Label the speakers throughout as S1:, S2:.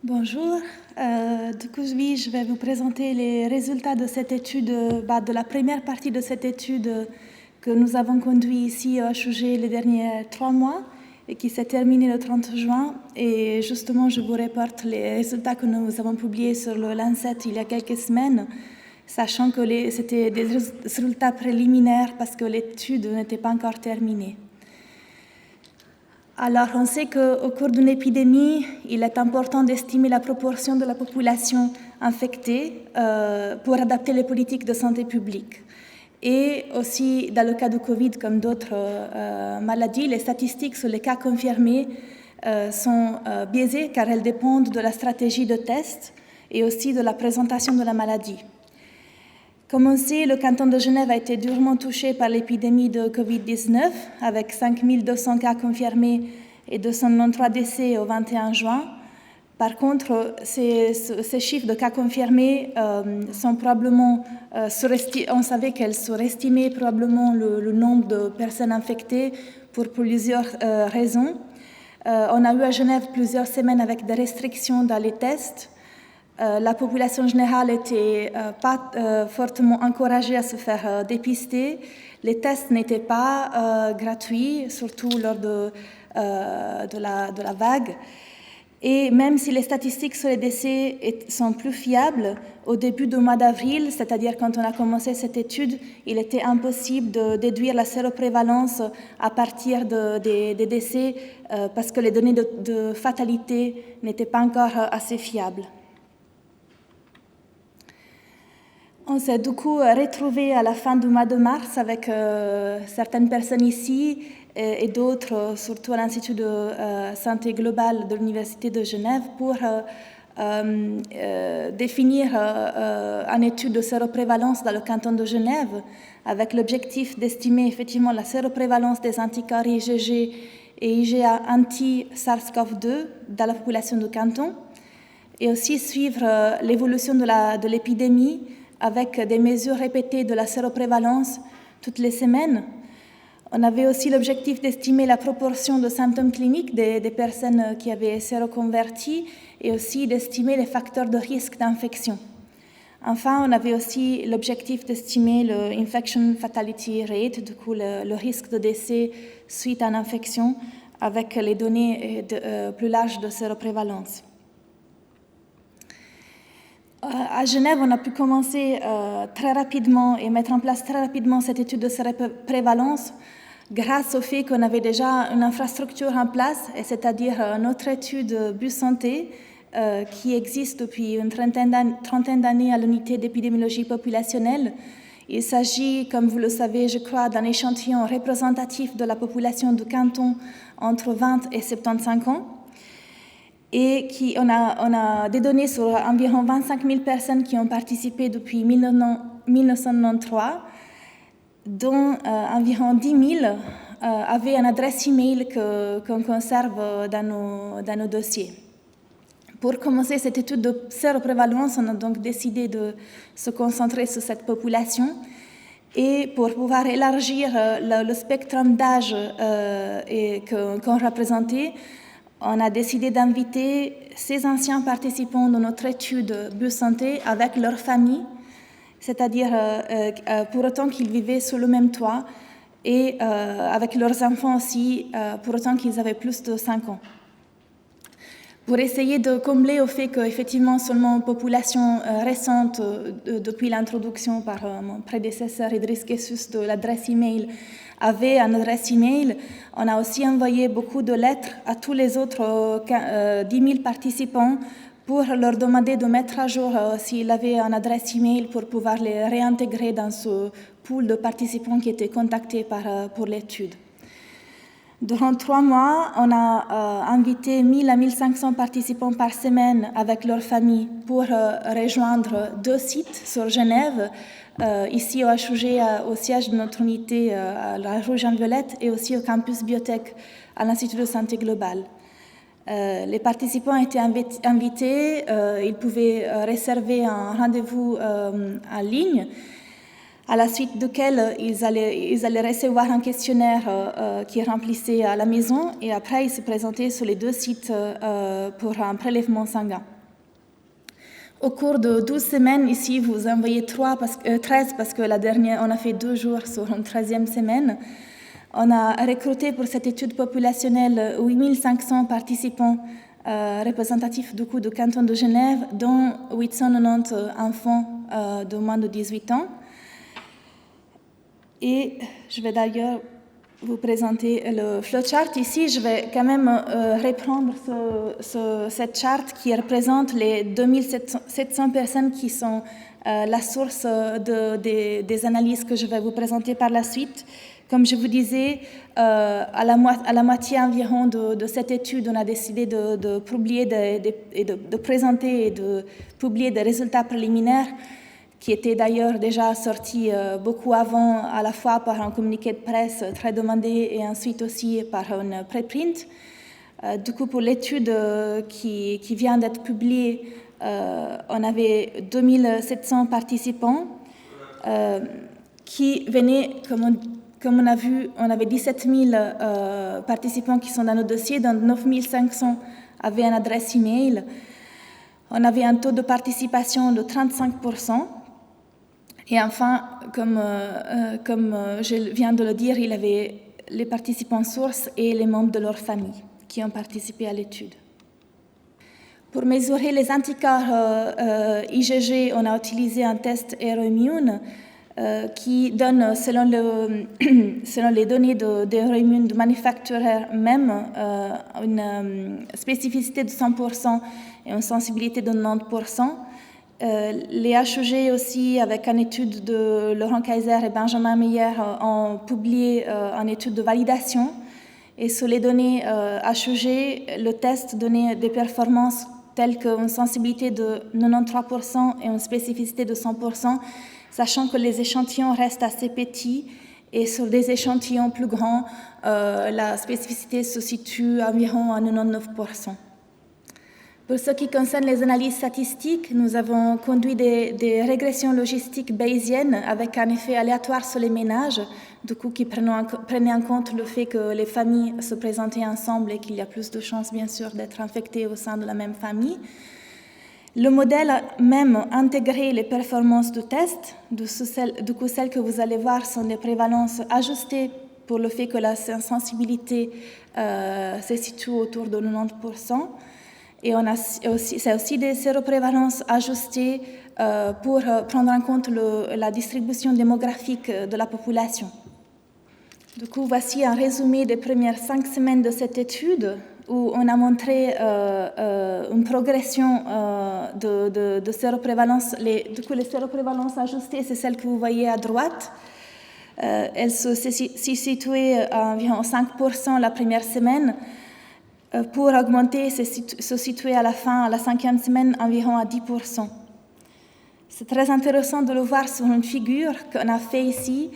S1: Bonjour. Oui, je vais vous présenter les résultats de cette étude, de la première partie de cette étude que nous avons conduite ici au HUG les derniers 3 mois et qui s'est terminée le 30 juin. Et justement, je vous reporte les résultats que nous avons publiés sur le Lancet il y a quelques semaines, sachant que c'était des résultats préliminaires parce que l'étude n'était pas encore terminée. Alors, on sait qu'au cours d'une épidémie, il est important d'estimer la proportion de la population infectée pour adapter les politiques de santé publique. Et aussi, dans le cas de Covid, comme d'autres maladies, les statistiques sur les cas confirmés sont biaisées car elles dépendent de la stratégie de test et aussi de la présentation de la maladie. Comme on sait, le canton de Genève a été durement touché par l'épidémie de Covid-19, avec 5200 cas confirmés et 293 décès au 21 juin. Par contre, ces chiffres de cas confirmés sont probablement on savait qu'elles surestimaient probablement le nombre de personnes infectées pour plusieurs raisons. On a eu à Genève plusieurs semaines avec des restrictions dans les tests. La population générale n'était pas fortement encouragée à se faire dépister. Les tests n'étaient pas gratuits, surtout lors de la vague. Et même si les statistiques sur les décès sont plus fiables, au début du mois d'avril, c'est-à-dire quand on a commencé cette étude, il était impossible de déduire la séroprévalence à partir des décès parce que les données de fatalité n'étaient pas encore assez fiables. On s'est du coup retrouvé à la fin du mois de mars avec certaines personnes ici et d'autres, surtout à l'Institut de santé globale de l'Université de Genève, pour définir une étude de séroprévalence dans le canton de Genève, avec l'objectif d'estimer effectivement la séroprévalence des anticorps IgG et IgA anti-SARS-CoV-2 dans la population du canton, et aussi suivre l'évolution de l'épidémie avec des mesures répétées de la séroprévalence toutes les semaines. On avait aussi l'objectif d'estimer la proportion de symptômes cliniques des personnes qui avaient séroconverti et aussi d'estimer les facteurs de risque d'infection. Enfin, on avait aussi l'objectif d'estimer le infection fatality rate, du coup le risque de décès suite à une infection avec les données plus larges de séroprévalence. À Genève, on a pu commencer très rapidement et mettre en place très rapidement cette étude de séroprévalence grâce au fait qu'on avait déjà une infrastructure en place, c'est-à-dire notre étude BUS-Santé qui existe depuis une trentaine d'années à l'unité d'épidémiologie populationnelle. Il s'agit, comme vous le savez, je crois, d'un échantillon représentatif de la population du canton entre 20 et 75 ans. Et on a des données sur environ 25 000 personnes qui ont participé depuis 1993, dont environ 10 000 avaient une adresse email qu'on conserve dans nos dossiers. Pour commencer cette étude de séroprévalence, on a donc décidé de se concentrer sur cette population et pour pouvoir élargir le spectrum d'âge qu'on représentait, on a décidé d'inviter ces anciens participants de notre étude BUS-Santé avec leur famille, c'est-à-dire pour autant qu'ils vivaient sous le même toit, et avec leurs enfants aussi, pour autant qu'ils avaient plus de 5 ans. Pour essayer de combler au fait qu'effectivement seulement une population récente, depuis l'introduction par mon prédécesseur Idriss Kessus de l'adresse email, avait une adresse email, on a aussi envoyé beaucoup de lettres à tous les autres 10 000 participants pour leur demander de mettre à jour s'ils avaient une adresse email pour pouvoir les réintégrer dans ce pool de participants qui étaient contactés pour l'étude. Durant 3 mois, on a invité 1000 à 1500 participants par semaine avec leur famille pour rejoindre 2 sites sur Genève, ici au HUG, au siège de notre unité à la rue Jean-Violette, et aussi au campus biotech à l'Institut de santé globale. Les participants étaient invités, ils pouvaient réserver un rendez-vous en ligne, à la suite duquel ils allaient recevoir un questionnaire qui remplissait à la maison, et après ils se présentaient sur les 2 sites pour un prélèvement sanguin. Au cours de 12 semaines, ici, vous en voyez 13 parce que la dernière, on a fait 2 jours sur une 13e semaine. On a recruté pour cette étude populationnelle 8500 participants représentatifs du canton de Genève, dont 890 enfants de moins de 18 ans. Et je vais d'ailleurs vous présenter le flowchart. Ici, je vais quand même reprendre cette charte qui représente les 2700 personnes qui sont la source des analyses que je vais vous présenter par la suite. Comme je vous disais, à la moitié environ de cette étude, on a décidé de publier de présenter et de publier des résultats préliminaires qui était d'ailleurs déjà sorti beaucoup avant, à la fois par un communiqué de presse très demandé et ensuite aussi par un preprint. Du coup, pour l'étude qui vient d'être publiée, on avait 2700 participants qui venaient, comme on a vu, on avait 17 000 participants qui sont dans nos dossiers, dont 9 500 avaient une adresse email. On avait un taux de participation de 35%. Et enfin, comme je viens de le dire, il y avait les participants sources et les membres de leur famille qui ont participé à l'étude. Pour mesurer les anticorps IgG, on a utilisé un test Euroimmune qui donne, selon les données d'Euroimmune, du manufactureur même, une spécificité de 100% et une sensibilité de 90%. Les HEG aussi, avec une étude de Laurent Kaiser et Benjamin Meyer, ont publié une étude de validation. Et sur les données HEG, le test donnait des performances telles qu'une sensibilité de 93% et une spécificité de 100%, sachant que les échantillons restent assez petits. Et sur des échantillons plus grands, la spécificité se situe environ à 99%. Pour ce qui concerne les analyses statistiques, nous avons conduit des régressions logistiques bayésiennes avec un effet aléatoire sur les ménages, du coup qui prenaient en compte le fait que les familles se présentaient ensemble et qu'il y a plus de chances, bien sûr, d'être infectées au sein de la même famille. Le modèle même intégrait les performances du test. Du coup, celles que vous allez voir sont des prévalences ajustées pour le fait que la sensibilité se situe autour de 90%. Et c'est aussi des séroprévalences ajustées pour prendre en compte la distribution démographique de la population. Du coup, voici un résumé des premières 5 semaines de cette étude où on a montré une progression de séroprévalence. Du coup, les séroprévalences ajustées, c'est celles que vous voyez à droite. Elles se situaient à environ 5% la première semaine. Pour augmenter, se situer à la fin, à la 5e semaine, environ à 10%. C'est très intéressant de le voir sur une figure qu'on a fait ici,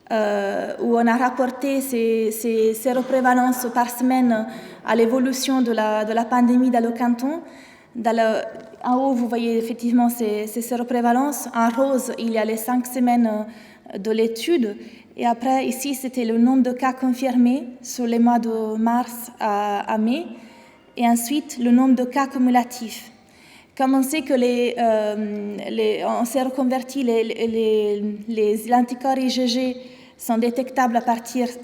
S1: où on a rapporté ces séroprévalences par semaine à l'évolution de la pandémie dans le canton. En haut, vous voyez effectivement ces séroprévalences. En rose, il y a les 5 semaines de l'étude. Et après, ici, c'était le nombre de cas confirmés sur les mois de mars à mai. Et ensuite, le nombre de cas cumulatifs. Comme on sait que on s'est reconverti, les anticorps IgG sont détectables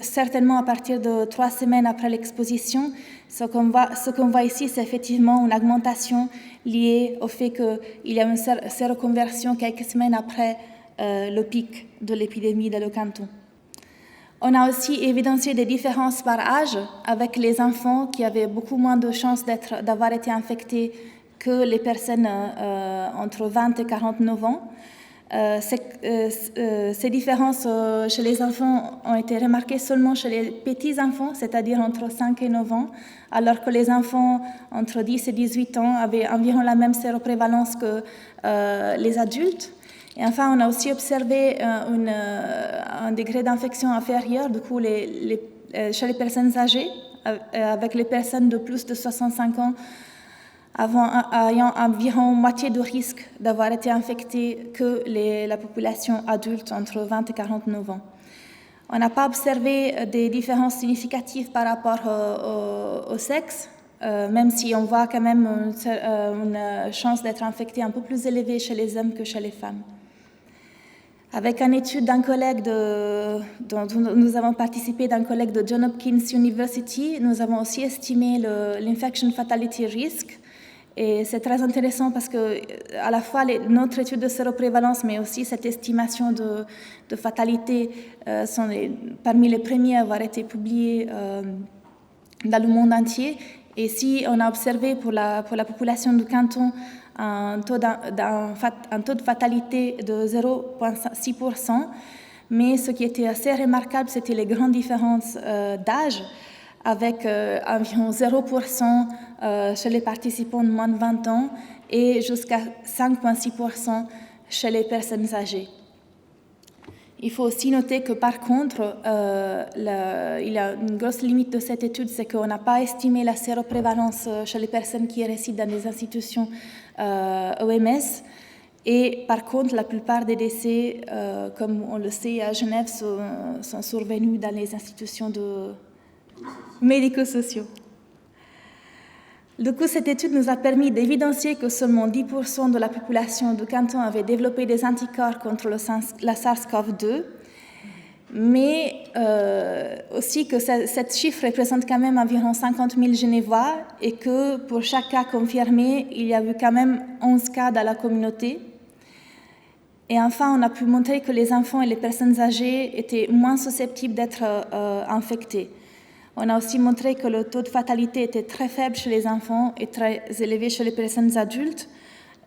S1: certainement à partir de 3 semaines après l'exposition. Ce qu'on voit ici, c'est effectivement une augmentation liée au fait qu'il y a une séroconversion quelques semaines après le pic de l'épidémie dans le canton. On a aussi évidencié des différences par âge avec les enfants qui avaient beaucoup moins de chances d'avoir été infectés que les personnes entre 20 et 49 ans. Ces différences chez les enfants ont été remarquées seulement chez les petits-enfants, c'est-à-dire entre 5 et 9 ans, alors que les enfants entre 10 et 18 ans avaient environ la même séroprévalence que les adultes. Et enfin, on a aussi observé un degré d'infection inférieur, du coup, chez les personnes âgées, avec les personnes de plus de 65 ans ayant environ moitié de risque d'avoir été infectées que la population adulte entre 20 et 49 ans. On n'a pas observé des différences significatives par rapport au sexe, même si on voit quand même une chance d'être infecté un peu plus élevée chez les hommes que chez les femmes. Avec une étude d'un collègue dont nous avons participé, d'un collègue de Johns Hopkins University, nous avons aussi estimé l'infection fatality risk. Et c'est très intéressant parce que à la fois notre étude de séroprévalence, mais aussi cette estimation de fatalité sont parmi les premiers à avoir été publiées dans le monde entier. Et si on a observé pour la population du canton un taux de fatalité de 0,6%, mais ce qui était assez remarquable, c'était les grandes différences d'âge, avec environ 0% chez les participants de moins de 20 ans et jusqu'à 5,6% chez les personnes âgées. Il faut aussi noter que par contre, il y a une grosse limite de cette étude, c'est qu'on n'a pas estimé la séroprévalence chez les personnes qui résident dans des institutions OMS. Et par contre, la plupart des décès, comme on le sait à Genève, sont survenus dans les institutions médico-sociaux. Du coup, cette étude nous a permis d'évidencier que seulement 10% de la population du canton avait développé des anticorps contre la SARS-CoV-2, mais aussi que ce chiffre représente quand même environ 50 000 Genevois et que pour chaque cas confirmé, il y a eu quand même 11 cas dans la communauté. Et enfin, on a pu montrer que les enfants et les personnes âgées étaient moins susceptibles d'être infectés. On a aussi montré que le taux de fatalité était très faible chez les enfants et très élevé chez les personnes adultes,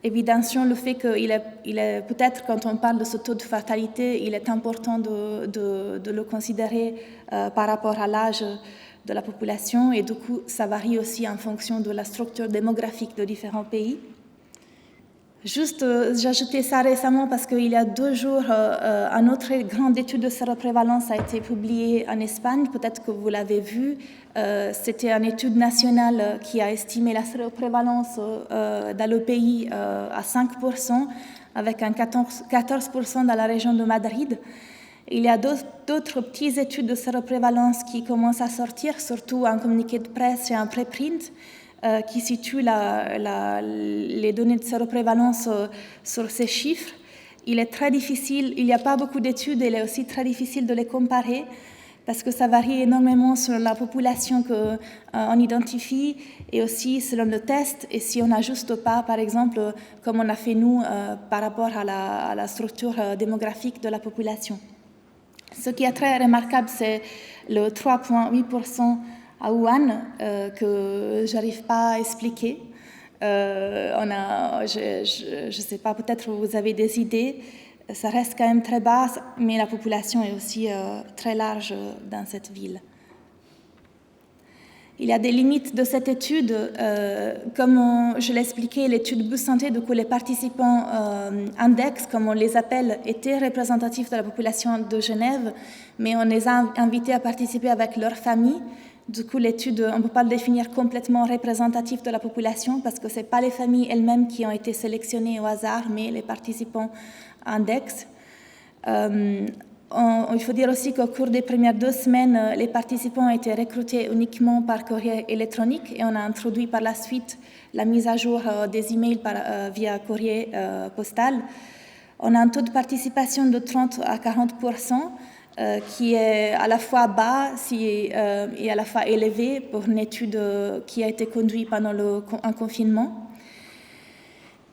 S1: évidenциant le fait qu'il est peut-être, quand on parle de ce taux de fatalité, il est important de le considérer par rapport à l'âge de la population, et du coup, ça varie aussi en fonction de la structure démographique de différents pays. Juste, j'ai ajouté ça récemment parce qu'il y a 2 jours, une autre grande étude de séroprévalence a été publiée en Espagne, peut-être que vous l'avez vu. C'était une étude nationale qui a estimé la séroprévalence dans le pays à 5%, avec un 14% dans la région de Madrid. Il y a d'autres petites études de séroprévalence qui commencent à sortir, surtout en communiqué de presse et en préprint, qui situe les données de séroprévalence sur ces chiffres. Il est très difficile, il n'y a pas beaucoup d'études, et il est aussi très difficile de les comparer parce que ça varie énormément selon la population qu'on identifie et aussi selon le test, et si on n'ajuste pas, par exemple, comme on a fait nous par rapport à la structure démographique de la population. Ce qui est très remarquable, c'est le 3,8% à Wuhan, que je n'arrive pas à expliquer. Je ne sais pas, peut-être vous avez des idées. Ça reste quand même très bas, mais la population est aussi très large dans cette ville. Il y a des limites de cette étude. Comme je l'ai expliqué, l'étude Bus Santé, du coup, les participants index, comme on les appelle, étaient représentatifs de la population de Genève, mais on les a invités à participer avec leur famille. Du coup, l'étude, on ne peut pas le définir complètement représentatif de la population parce que ce n'est pas les familles elles-mêmes qui ont été sélectionnées au hasard, mais les participants index. Il faut dire aussi qu'au cours des premières 2 semaines, les participants ont été recrutés uniquement par courrier électronique et on a introduit par la suite la mise à jour des emails via courrier postal. On a un taux de participation de 30 à 40%. Qui est à la fois bas et à la fois élevé pour une étude qui a été conduite pendant un confinement.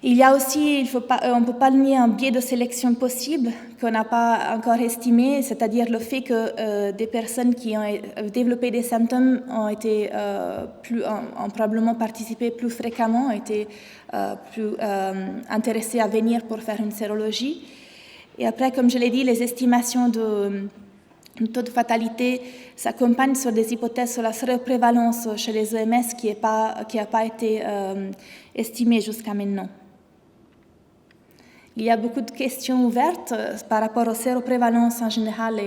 S1: Il y a aussi, on ne peut pas nier un biais de sélection possible qu'on n'a pas encore estimé, c'est-à-dire le fait que des personnes qui ont développé des symptômes ont probablement participé plus fréquemment, ont été plus intéressées à venir pour faire une sérologie. Et après, comme je l'ai dit, les estimations de taux de fatalité s'accompagnent sur des hypothèses sur la séroprévalence chez les OMS qui n'a pas été estimée jusqu'à maintenant. Il y a beaucoup de questions ouvertes par rapport aux séroprévalences en général,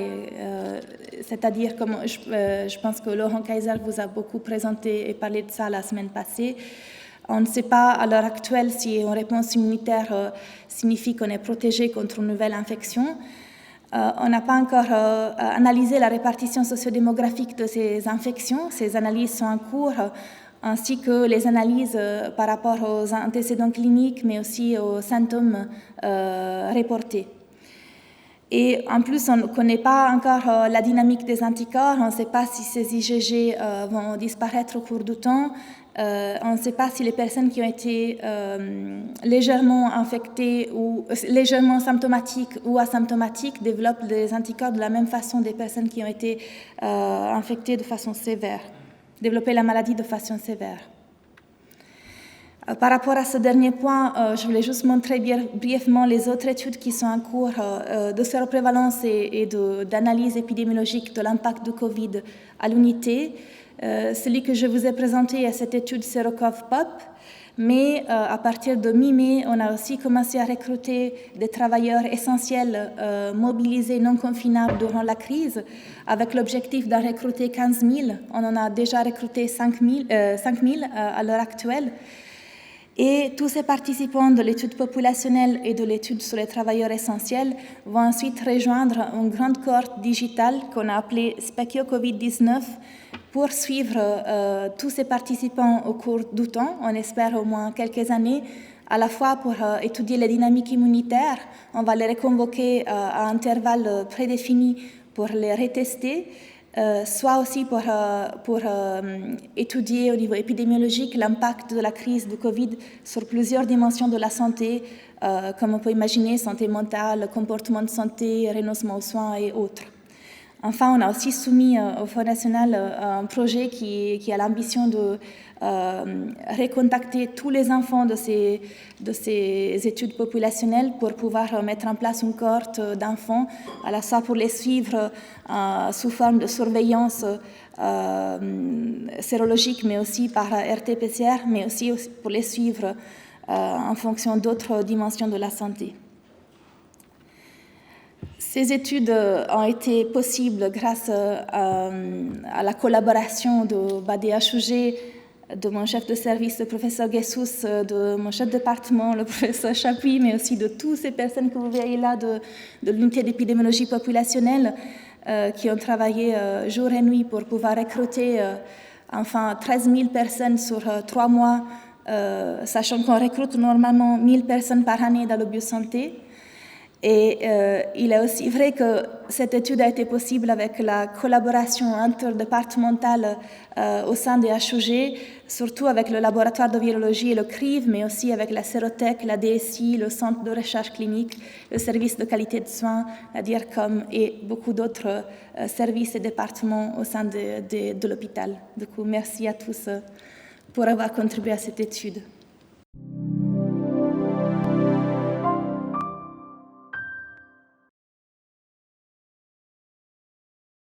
S1: c'est-à-dire, comme je pense que Laurent Kaiser vous a beaucoup présenté et parlé de ça la semaine passée. On ne sait pas à l'heure actuelle si une réponse immunitaire signifie qu'on est protégé contre une nouvelle infection. On n'a pas encore analysé la répartition sociodémographique de ces infections. Ces analyses sont en cours. ainsi que les analyses par rapport aux antécédents cliniques, mais aussi aux symptômes reportés. Et en plus, on ne connaît pas encore la dynamique des anticorps, on ne sait pas si ces IgG vont disparaître au cours du temps, on ne sait pas si les personnes qui ont été légèrement infectées ou légèrement symptomatiques ou asymptomatiques développent des anticorps de la même façon des personnes qui ont été infectées de façon sévère, développer la maladie de façon sévère. Par rapport à ce dernier point, je voulais juste montrer brièvement les autres études qui sont en cours de séroprévalence et d'analyse épidémiologique de l'impact du Covid à l'unité. Celui que je vous ai présenté est cette étude Sérocov-POP, mais à partir de mi-mai, on a aussi commencé à recruter des travailleurs essentiels mobilisés non confinables durant la crise, avec l'objectif d'en recruter 15 000. On en a déjà recruté 5 000 à l'heure actuelle. Et tous ces participants de l'étude populationnelle et de l'étude sur les travailleurs essentiels vont ensuite rejoindre une grande cohorte digitale qu'on a appelée Specchio Covid-19 pour suivre tous ces participants au cours du temps, on espère au moins quelques années, à la fois pour étudier les dynamiques immunitaires, on va les reconvoquer à intervalles prédéfinis pour les retester, soit aussi pour étudier au niveau épidémiologique l'impact de la crise du Covid sur plusieurs dimensions de la santé, comme on peut imaginer, santé mentale, comportement de santé, renoncement aux soins et autres. Enfin, on a aussi soumis au Fonds national un projet qui a l'ambition de recontacter tous les enfants de ces études populationnelles pour pouvoir mettre en place une cohorte d'enfants, à la fois pour les suivre sous forme de surveillance sérologique, mais aussi par RT-PCR, mais aussi pour les suivre en fonction d'autres dimensions de la santé. Ces études ont été possibles grâce à la collaboration des HUG, de mon chef de service, le professeur Guessous, de mon chef de département, le professeur Chapuis, mais aussi de toutes ces personnes que vous voyez là de l'unité d'épidémiologie populationnelle qui ont travaillé jour et nuit pour pouvoir recruter 13 000 personnes sur 3 mois, sachant qu'on recrute normalement 1 000 personnes par année dans le biosanté. Et il est aussi vrai que cette étude a été possible avec la collaboration interdépartementale au sein des HUG, surtout avec le laboratoire de virologie et le CRIV, mais aussi avec la Sérotech, la DSI, le Centre de recherche clinique, le service de qualité de soins, la DIRCOM et beaucoup d'autres services et départements au sein de l'hôpital. Du coup, merci à tous pour avoir contribué à cette étude.